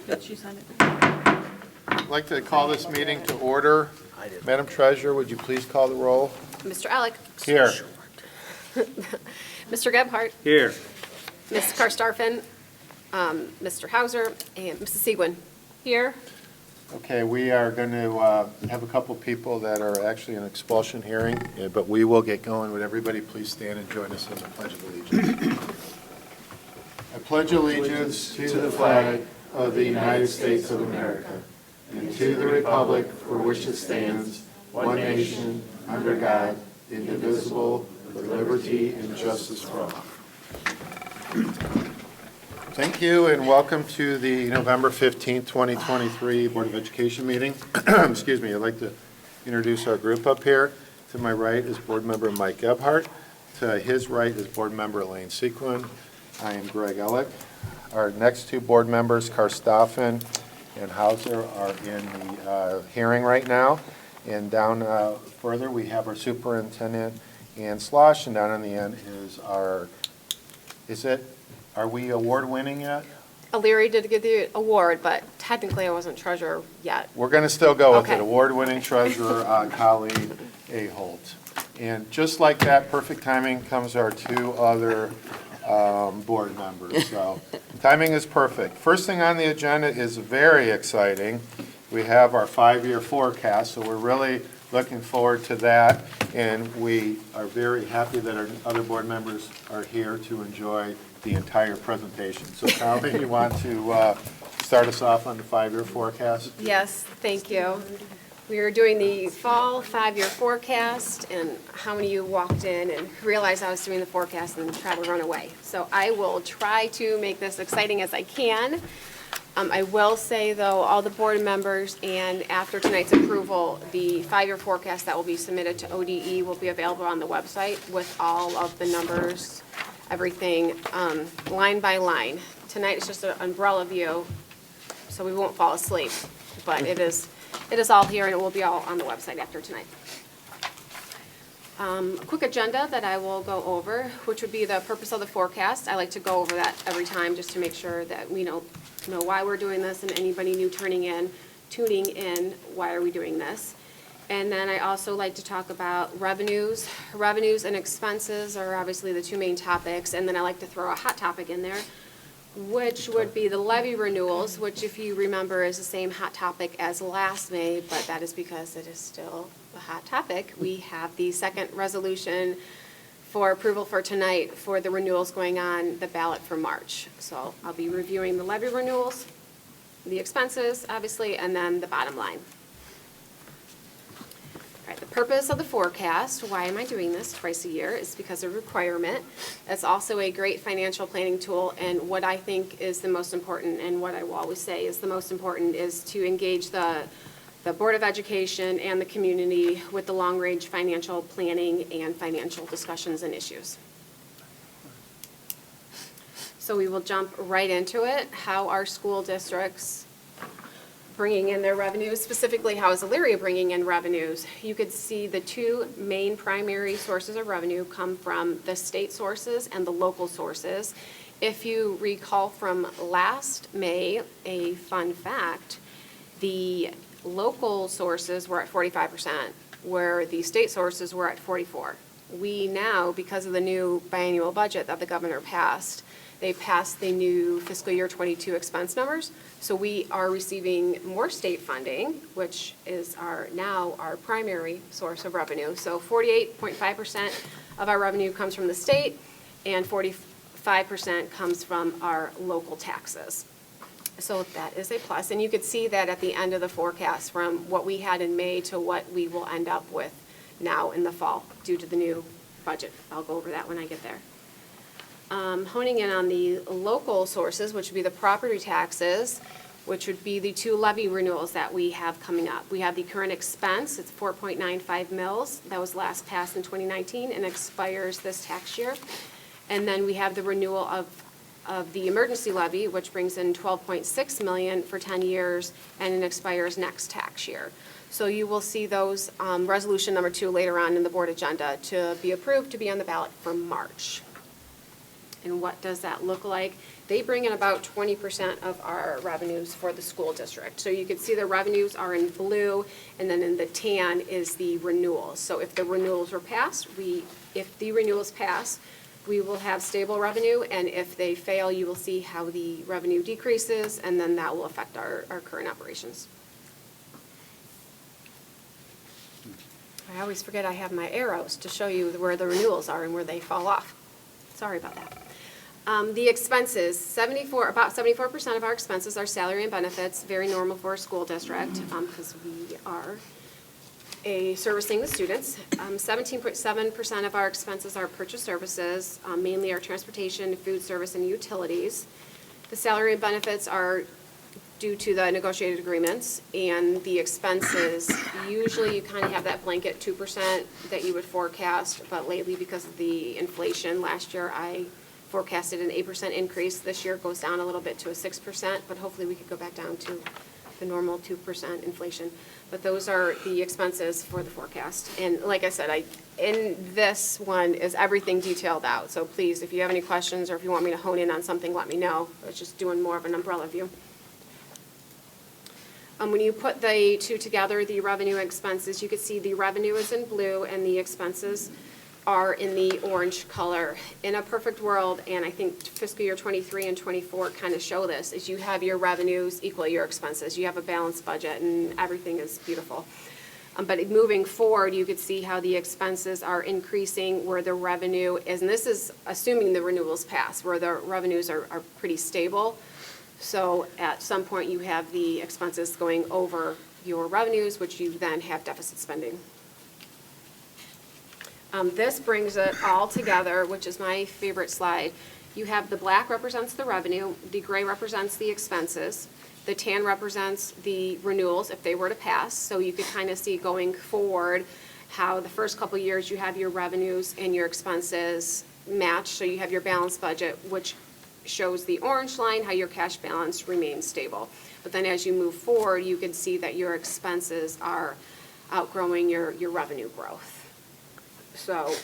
Did she sign it? I'd like to call this meeting to order. Madam Treasurer, would you please call the roll? Mr. Alec. Here. Mr. Gebhardt. Here. Ms. Karstafen. Mr. Hauser. And Mrs. Seguin. Here. Okay, we are going to have a couple people that are actually in expulsion hearing, but we will get going. Would everybody please stand and join us in the Pledge of Allegiance? I pledge allegiance to the flag of the United States of America and to the republic for which it stands, one nation, under God, indivisible, with liberty and justice for all. Thank you and welcome to the November 15th, 2023 Board of Education meeting. Excuse me, I'd like to introduce our group up here. To my right is Board Member Mike Gebhardt. To his right is Board Member Elaine Sequin. I am Greg Ellick. Our next two board members, Karstafen and Hauser, are in the hearing right now. And down further, we have our superintendent, Ann Slosh, and down on the end is our, are we award-winning yet? Elyria did get the award, but technically I wasn't treasurer yet. We're going to still go with Okay. it. Award-winning treasurer, Colleen A. Holt. And just like that, perfect timing, comes our two other board members. So timing is perfect. First thing on the agenda is very exciting. We have our 5-year forecast, so we're really looking forward to that. And we are very happy that our other board members are here to enjoy the entire presentation. So Colleen, you want to start us off on the 5-year forecast? Yes, thank you. We are doing the fall 5-year forecast, and how many of you walked in and realized I was doing the forecast and tried to run away? So I will try to make this exciting as I can. I will say, though, all the board members, and after tonight's approval, the 5-year forecast that will be submitted to ODE will be available on the website with all of the numbers, everything, line by line. Tonight is just an umbrella view, so we won't fall asleep, but it is all here, and it will be all on the website after tonight. A quick agenda that I will go over, which would be the purpose of the forecast. I like to go over that every time just to make sure that we know why we're doing this, and anybody new tuning in, why are we doing this. And then I also like to talk about revenues. Revenues and expenses are obviously the two main topics, and then I like to throw a hot topic in there, which would be the levy renewals, which, if you remember, is the same hot topic as last May, but that is because it is still a hot topic. We have the second resolution for approval for tonight for the renewals going on the ballot for March. So I'll be reviewing the levy renewals, the expenses, obviously, and then the bottom line. All right, the purpose of the forecast, why am I doing this twice a year, is because of requirement. It's also a great financial planning tool, and what I think is the most important, and what I will always say is the most important, is to engage the Board of Education and the community with the long-range financial planning and financial discussions and issues. So we will jump right into it. How are school districts bringing in their revenues? Specifically, how is Elyria bringing in revenues? You could see the two main primary sources of revenue come from the state sources and the local sources. If you recall from last May, a fun fact, the local sources were at 45%, where the state sources were at 44%. We now, because of the new biannual budget that the governor passed, they passed the new fiscal year 22 expense numbers. So we are receiving more state funding, which is now our primary source of revenue. So 48.5% of our revenue comes from the state, and 45% comes from our local taxes. So that is a plus, and you could see that at the end of the forecast from what we had in May to what we will end up with now in the fall due to the new budget. I'll go over that when I get there. Honing in on the local sources, which would be the property taxes, which would be the two levy renewals that we have coming up. We have the current expense, it's 4.95 mils. That was last passed in 2019 and expires this tax year. And then we have the renewal of the emergency levy, which brings in 12.6 million for 10 years, and it expires next tax year. So you will see those resolution number 2 later on in the board agenda to be approved to be on the ballot for March. And what does that look like? They bring in about 20% of our revenues for the school district. So you can see the revenues are in blue, and then in the tan is the renewals. So if the renewals were passed, if the renewals pass, we will have stable revenue, and if they fail, you will see how the revenue decreases, and then that will affect our current operations. I always forget I have my arrows to show you where the renewals are and where they fall off. Sorry about that. The expenses, about 74% of our expenses are salary and benefits, very normal for a school district, because we are servicing the students. 17.7% of our expenses are purchase services, mainly our transportation, food service, and utilities. The salary and benefits are due to the negotiated agreements, and the expenses, usually you kind of have that blanket 2% that you would forecast, but lately because of the inflation, last year I forecasted an 8% increase. This year it goes down a little bit to a 6%, but hopefully we could go back down to the normal 2% inflation. But those are the expenses for the forecast. And like I said, in this one is everything detailed out. So please, if you have any questions or if you want me to hone in on something, let me know. I was just doing more of an umbrella view. When you put the two together, the revenue and expenses, you can see the revenue is in blue and the expenses are in the orange color. In a perfect world, and I think fiscal year 23 and 24 kind of show this, is you have your revenues equal your expenses. You have a balanced budget and everything is beautiful. But moving forward, you could see how the expenses are increasing where the revenue is, and this is assuming the renewals pass, where the revenues are pretty stable. So at some point, you have the expenses going over your revenues, which you then have deficit spending. This brings it all together, which is my favorite slide. You have the black represents the revenue, the gray represents the expenses, the tan represents the renewals if they were to pass. So you could kind of see going forward how the first couple years you have your revenues and your expenses match. So you have your balanced budget, which shows the orange line, how your cash balance remains stable. But then as you move forward, you can see that your expenses are outgrowing your revenue growth. So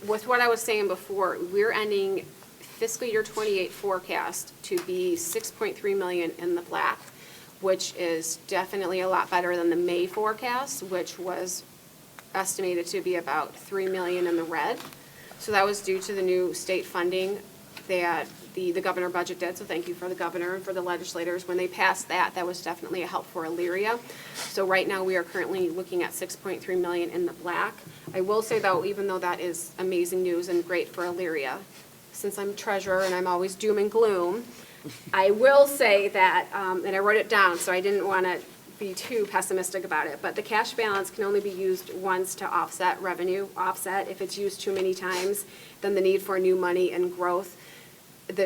with what I was saying before, we're ending fiscal year 28 forecast to be 6.3 million in the black, which is definitely a lot better than the May forecast, which was estimated to be about 3 million in the red. So that was due to the new state funding that the governor budget did, so thank you for the governor and for the legislators. When they passed that, that was definitely a help for Elyria. So right now, we are currently looking at 6.3 million in the black. I will say though, even though that is amazing news and great for Elyria, since I'm treasurer and I'm always doom and gloom, I will say that, and I wrote it down, so I didn't want to be too pessimistic about it, but the cash balance can only be used once to offset revenue, if it's used too many times, then the need for new money and growth,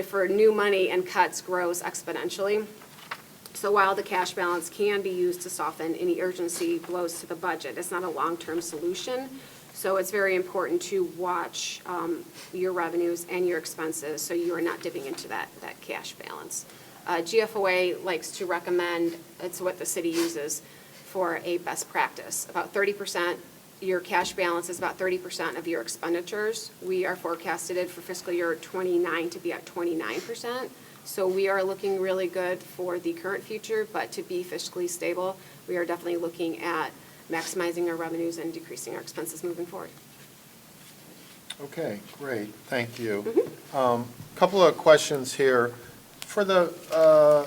for new money and cuts grows exponentially. So while the cash balance can be used to soften any urgency blows to the budget, it's not a long-term solution. So it's very important to watch your revenues and your expenses so you are not dipping into that cash balance. GFOA likes to recommend, it's what the city uses for a best practice, about 30%. Your cash balance is about 30% of your expenditures. We are forecasted for fiscal year 29 to be at 29%. So we are looking really good for the current future, but to be fiscally stable, we are definitely looking at maximizing our revenues and decreasing our expenses moving forward. Okay, great, thank you. Couple of questions here. For the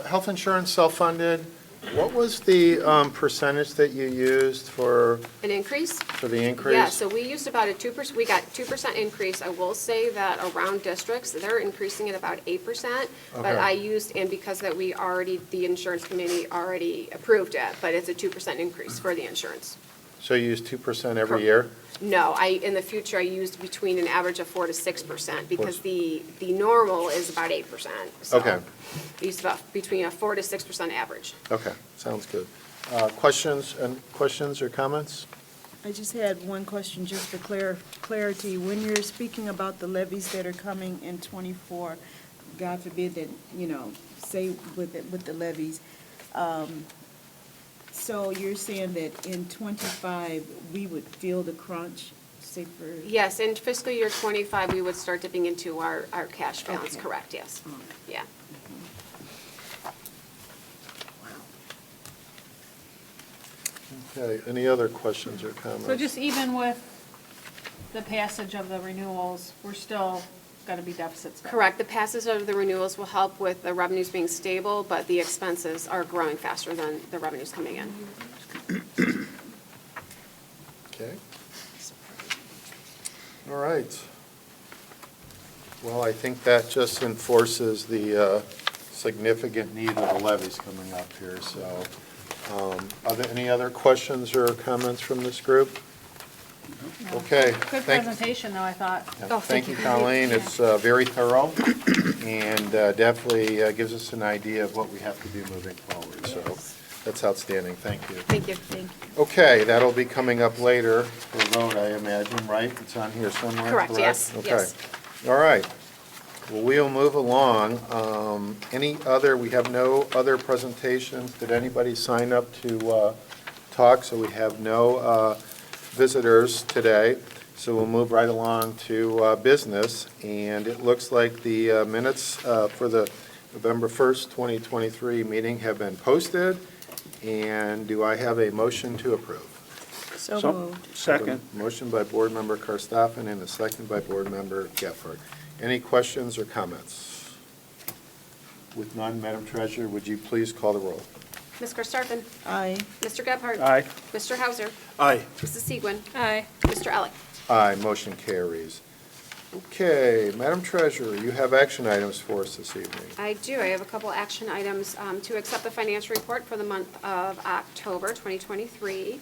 health insurance self-funded, what was the percentage that you used for? An increase? For the increase? Yeah, so we used about a 2%, we got 2% increase. I will say that around districts, they're increasing at about 8%. But Okay. I used, and because that we already, the insurance committee already approved it, but it's a 2% increase for the insurance. So you use 2% every year? No, in the future, I used between an average of 4 to 6% because the normal is about 8%. So Okay. I used about between a 4 to 6% average. Okay, sounds good. Questions or comments? I just had one question, just for clarity. When you're speaking about the levies that are coming in '24, God forbid that, say with the levies, so you're saying that in '25, we would feel the crunch say for? Yes, in fiscal year '25, we would start dipping into our cash balance, Okay. correct, yes. All right. Yeah. Okay, any other questions or comments? So just even with the passage of the renewals, we're still going to be deficit spending? Correct. The passage of the renewals will help with the revenues being stable, but the expenses are growing faster than the revenues coming in. Okay. All right. Well, I think that just enforces the significant need of the levies coming up here, so. Are there any other questions or comments from this group? No. Okay. Good presentation, though, I thought. Yeah, Oh, Thank thank you, you. Colleen. It's very thorough and definitely gives us an idea of what we have to do moving forward. So that's outstanding. Thank you. Thank you. Thank you. Okay, that'll be coming up later for vote, I imagine, right? It's on here somewhere, correct? Correct, yes, Okay. yes. All right. Well, we'll move along. We have no other presentations. Did anybody sign up to talk? So we have no visitors today. So we'll move right along to business. And it looks like the minutes for the November 1st, 2023 meeting have been posted. And do I have a motion to approve? So So- moved. Second. Motion by Board Member Karstoffen and a second by Board Member Gephardt. Any questions or comments? With none, Madam Treasurer, would you please call the roll? Ms. Karstoffen? Aye. Mr. Gebhardt? Aye. Mr. Hauser? Aye. Mrs. Segwin? Aye. Mr. Elick? Aye, motion carries. Okay, Madam Treasurer, you have action items for us this evening. I do. I have a couple action items to accept the financial report for the month of October 2023,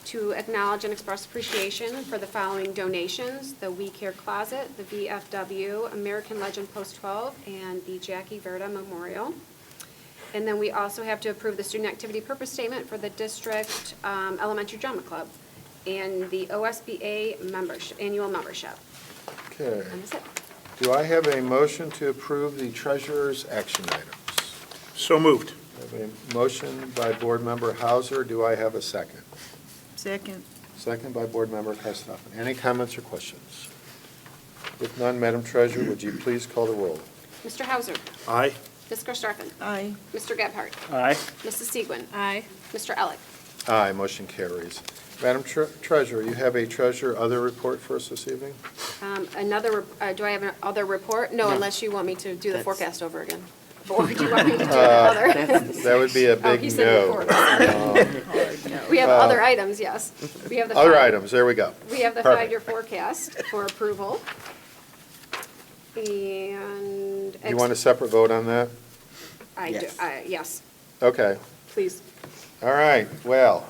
to acknowledge and express appreciation for the following donations: the We Care Closet, the VFW, American Legend Post 12, and the Jackie Verda Memorial. And then we also have to approve the student activity purpose statement for the district elementary drama club and the OSBA membership, annual membership. Okay, And that's it. do I have a motion to approve the treasurer's action items? So moved. I have a motion by Board Member Hauser. Do I have a second? Second. Second by Board Member Karstoffen. Any comments or questions? If none, Madam Treasurer, would you please call the roll? Mr. Hauser? Aye. Ms. Karstoffen? Aye. Mr. Gebhardt? Aye. Mrs. Segwin? Aye. Mr. Elick? Aye, motion carries. Madam Treasurer, you have a treasurer other report for us this evening? Do I have another report? No, No. unless you want me to do the That's- forecast over again. Or do you want me to do the other? That would be a Oh, big he said no. report. We have other items, yes. We have the Other five- items, there we go. We have the Perfect. five-year forecast for approval. And. Do you want a separate vote on that? I do, Yes. yes, Okay, please. all right, well,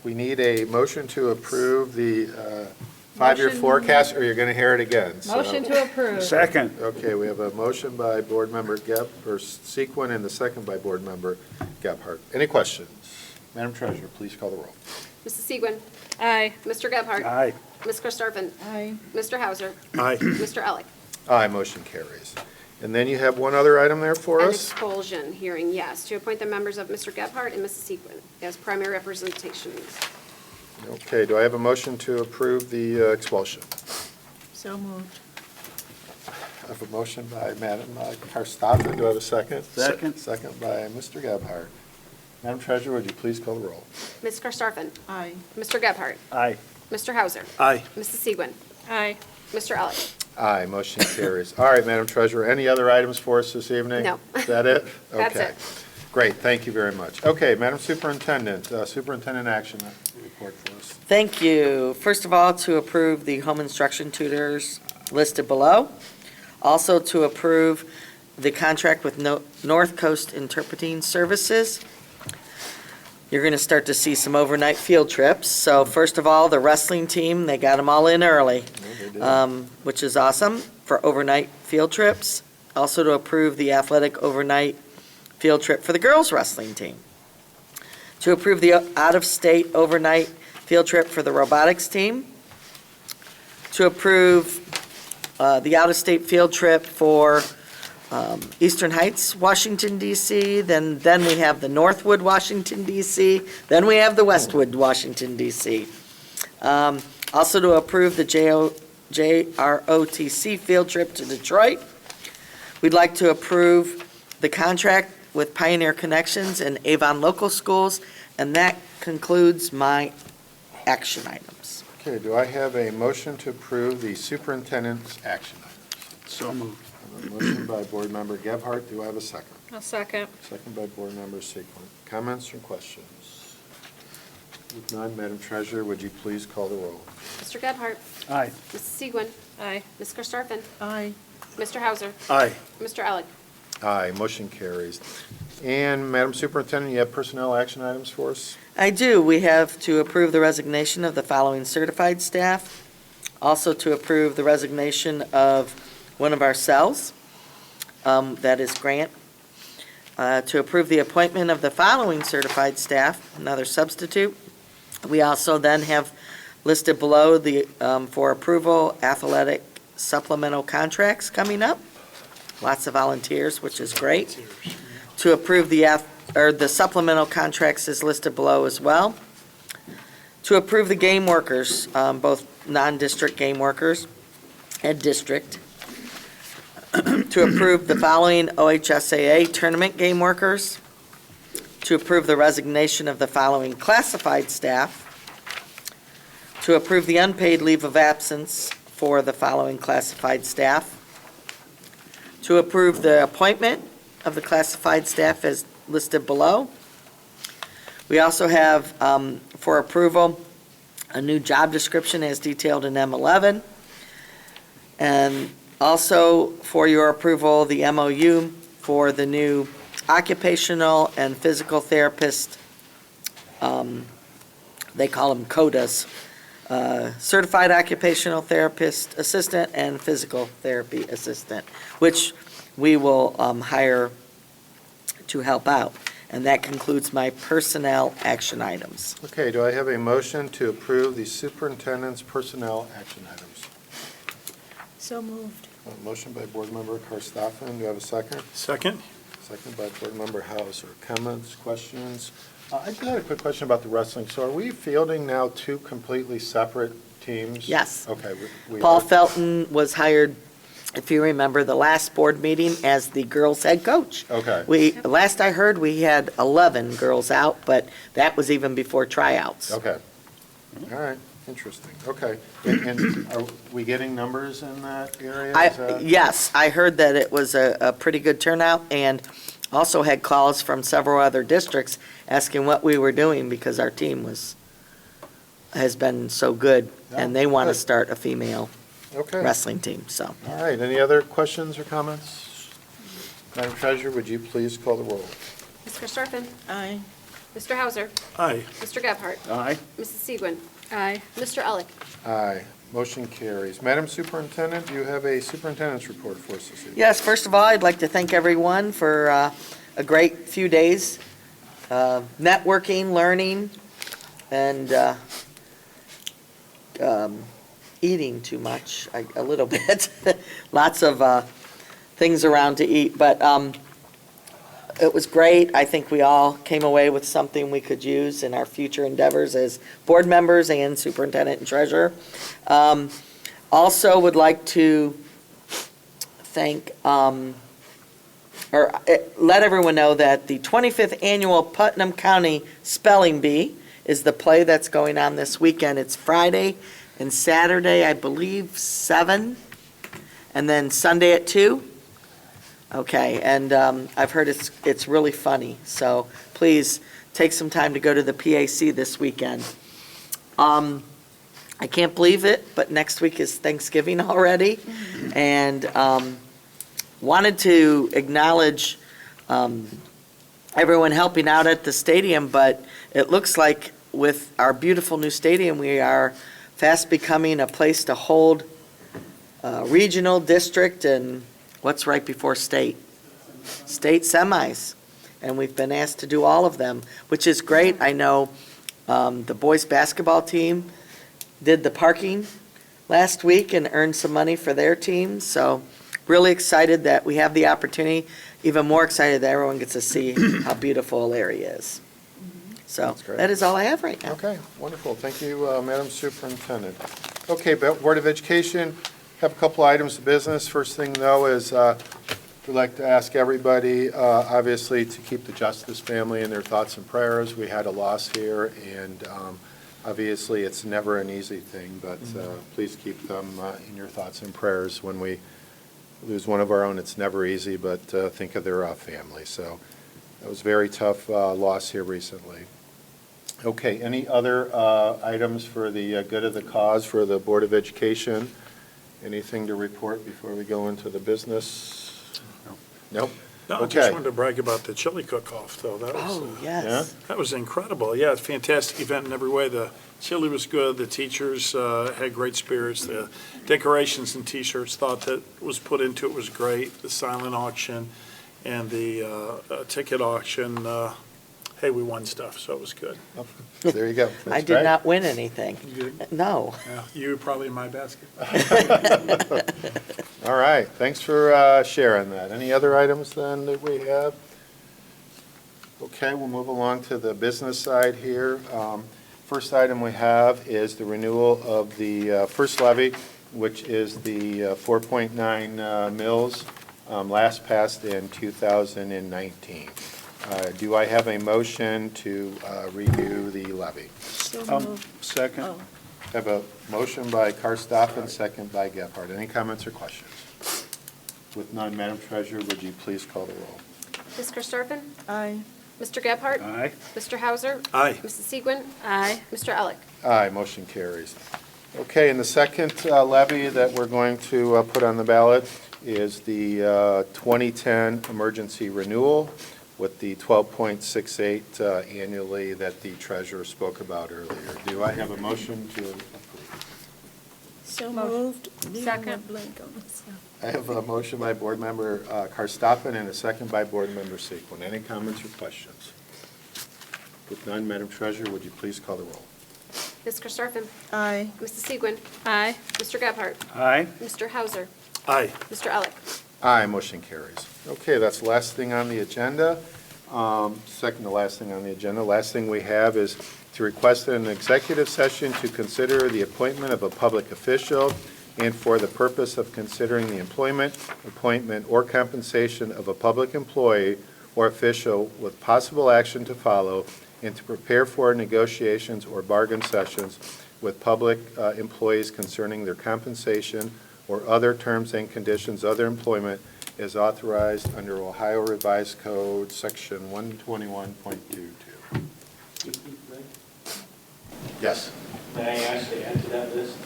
we need a motion to approve the five-year Motion. forecast, or you're going to hear it again. so- Motion to approve. Second. Okay, we have a motion by Board Member Sequin and the second by Board Member Gebhardt. Any questions? Madam Treasurer, please call the roll. Mrs. Segwin? Aye. Mr. Gebhardt? Aye. Ms. Karstoffen? Aye. Mr. Hauser? Aye. Mr. Elick? Aye, motion carries. And then you have one other item there for An us? expulsion hearing, yes, to appoint the members of Mr. Gebhardt and Mrs. Segwin as primary representations. Okay, do I have a motion to approve the expulsion? So moved. I have a motion by Madam Karstoffen. Do I have a second? Second. Second by Mr. Gebhardt. Madam Treasurer, would you please call the roll? Ms. Karstoffen? Aye. Mr. Gebhardt? Aye. Mr. Hauser? Aye. Mrs. Segwin? Aye. Mr. Elick? Aye, motion carries. All right, Madam Treasurer, any other items for us this evening? No. Is that it? That's Okay. it. Great, thank you very much. Okay, Madam Superintendent, Superintendent action report for us. Thank you. First of all, to approve the home instruction tutors listed below. Also to approve the contract with North Coast Interpreting Services. You're going to start to see some overnight field trips. So first of all, the wrestling team, they got them all in early, which is awesome for overnight field trips. Also to approve the athletic overnight field trip for the girls wrestling team. To approve the out-of-state overnight field trip for the robotics team. To approve the out-of-state field trip for Eastern Heights, Washington DC, then we have the Northwood, Washington DC, then we have the Westwood, Washington DC. Also to approve the JROTC field trip to Detroit. We'd like to approve the contract with Pioneer Connections and Avon Local Schools, and that concludes my action items. Okay, do I have a motion to approve the superintendent's action items? So moved. I have a motion by Board Member Gebhardt. Do I have a second? A second. Second by Board Member Sequin. Comments or questions? If none, Madam Treasurer, would you please call the roll? Mr. Gebhardt? Aye. Mrs. Segwin? Aye. Ms. Karstafen? Aye. Mr. Hauser? Aye. Mr. Elick? Aye, motion carries. And Madam Superintendent, you have personnel action items for us? I do. We have to approve the resignation of the following certified staff. Also to approve the resignation of one of our cells, that is Grant. To approve the appointment of the following certified staff, another substitute. We also then have listed below the, for approval, athletic supplemental contracts coming up. Lots of volunteers, which is great. To approve the supplemental contracts is listed below as well. To approve the game workers, both non-district game workers and district. To approve the following OHSAA tournament game workers. To approve the resignation of the following classified staff. To approve the unpaid leave of absence for the following classified staff. To approve the appointment of the classified staff as listed below. We also have, for approval, a new job description as detailed in M11. And also for your approval, the MOU for the new occupational and physical therapist, they call them CODAs, Certified Occupational Therapist Assistant and Physical Therapy Assistant, which we will hire to help out. And that concludes my personnel action items. Okay, do I have a motion to approve the superintendent's personnel action items? So moved. A motion by Board Member Karstoffen. Do I have a second? Second? Second by Board Member Hauser. Comments, questions? I just had a quick question about the wrestling. So are we fielding now two completely separate teams? Yes. Okay. we Paul are. Felton was hired, if you remember, the last board meeting as the girls' head coach. Okay. Last I heard, we had 11 girls out, but that was even before tryouts. Okay. All right. Interesting. Okay. And are we getting numbers in that area? Is that- Yes, I heard that it was a pretty good turnout, and also had calls from several other districts asking what we were doing because our team has been so good, and they want to Good. start a female Okay. wrestling team, so. All right. Any other questions or comments? Madam Treasurer, would you please call the roll? Ms. Karstafen? Aye. Mr. Hauser? Aye. Mr. Gebhardt? Aye. Mrs. Segwin? Aye. Mr. Elick? Aye. Motion carries. Madam Superintendent, do you have a superintendent's report for us this evening? Yes, first of all, I'd like to thank everyone for a great few days, networking, learning, and eating too much, a little bit. Lots of things around to eat, but it was great. I think we all came away with something we could use in our future endeavors as board members and superintendent and treasurer. Also would like to thank, let everyone know that the 25th Annual Putnam County Spelling Bee is the play that's going on this weekend. It's Friday and Saturday, I believe, 7, and then Sunday at 2. Okay, and I've heard it's really funny, so please take some time to go to the PAC this weekend. I can't believe it, but next week is Thanksgiving already, and wanted to acknowledge everyone helping out at the stadium, but it looks like with our beautiful new stadium, we are fast becoming a place to hold regional, district, and what's right before state semis. And we've been asked to do all of them, which is great. I know the boys' basketball team did the parking last week and earned some money for their team. So really excited that we have the opportunity, even more excited that everyone gets to see how beautiful Elyria is. So That's great. that is all I have right now. Okay, wonderful. Thank you, Madam Superintendent. Okay, Board of Education, have a couple items of business. First thing, though, is we'd like to ask everybody, obviously, to keep the Justice family in their thoughts and prayers. We had a loss here, and obviously, it's never an easy thing, but please keep them in your thoughts and prayers. When we lose one of our own, it's never easy, but think of their family. So that was a very tough loss here recently. Okay, any other items for the good of the cause for the Board of Education? Anything to report before we go into the business? Nope. No, I Okay. just wanted to brag about the chili cook-off, though. That was, Oh, yes. that was incredible. Yeah, it's a fantastic event in every way. The chili was good, the teachers had great spirits, the decorations and T-shirts thought that was put into it was great, the silent auction and the ticket auction. Hey, we won stuff, so it was good. There you go. I That's did right. not win anything. You No. Yeah, you were probably in my basket. All right, thanks for sharing that. Any other items then that we have? Okay, we'll move along to the business side here. First item we have is the renewal of the first levy, which is the 4.9 mils, last passed in 2019. Do I have a motion to renew the levy? So moved. Second. Oh. Have a motion by Karstoffen, second by Gephardt. Any comments or questions? With none, Madam Treasurer, would you please call the roll? Ms. Karstoffen? Aye. Mr. Gebhardt? Aye. Mr. Hauser? Aye. Mrs. Segwin? Aye. Mr. Elick? Aye, motion carries. Okay, and the second levy that we're going to put on the ballot is the 2010 emergency renewal with the 12.68 annually that the treasurer spoke about earlier. Do I have a motion to approve? So Motion. moved. Second. Blank on myself. I have a motion by Board Member Karstoffen and a second by Board Member Sequin. Any comments or questions? With none, Madam Treasurer, would you please call the roll? Ms. Karstoffen? Aye. Mrs. Segwin? Aye. Mr. Gebhardt? Aye. Mr. Hauser? Aye. Mr. Elick? Aye, motion carries. Okay, that's the last thing on the agenda. Second to last thing on the agenda. Last thing we have is to request an executive session to consider the appointment of a public official and for the purpose of considering the employment, appointment, or compensation of a public employee or official with possible action to follow, and to prepare for negotiations or bargain sessions with public employees concerning their compensation or other terms and conditions of their employment as authorized under Ohio Revised Code, Section 121.22. Yes, May I ask to add to that list?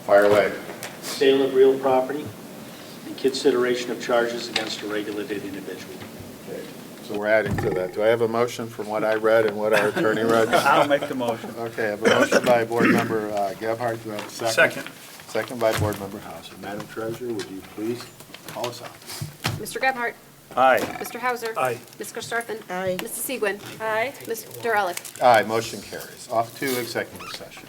fire away. Sale of real property and consideration of charges against a regulated individual. Okay, so we're adding to that. Do I have a motion from what I read and what our attorney read? I'll make the motion. Okay, I have a motion by Board Member Gebhardt. Do I have a second? Second. Second by Board Member Hauser. Madam Treasurer, would you please call us out? Mr. Gebhardt? Aye. Mr. Hauser? Aye. Ms. Karstoffen? Aye. Mrs. Segwin? Aye. Mr. Elick? Aye, motion carries. Off to executive session.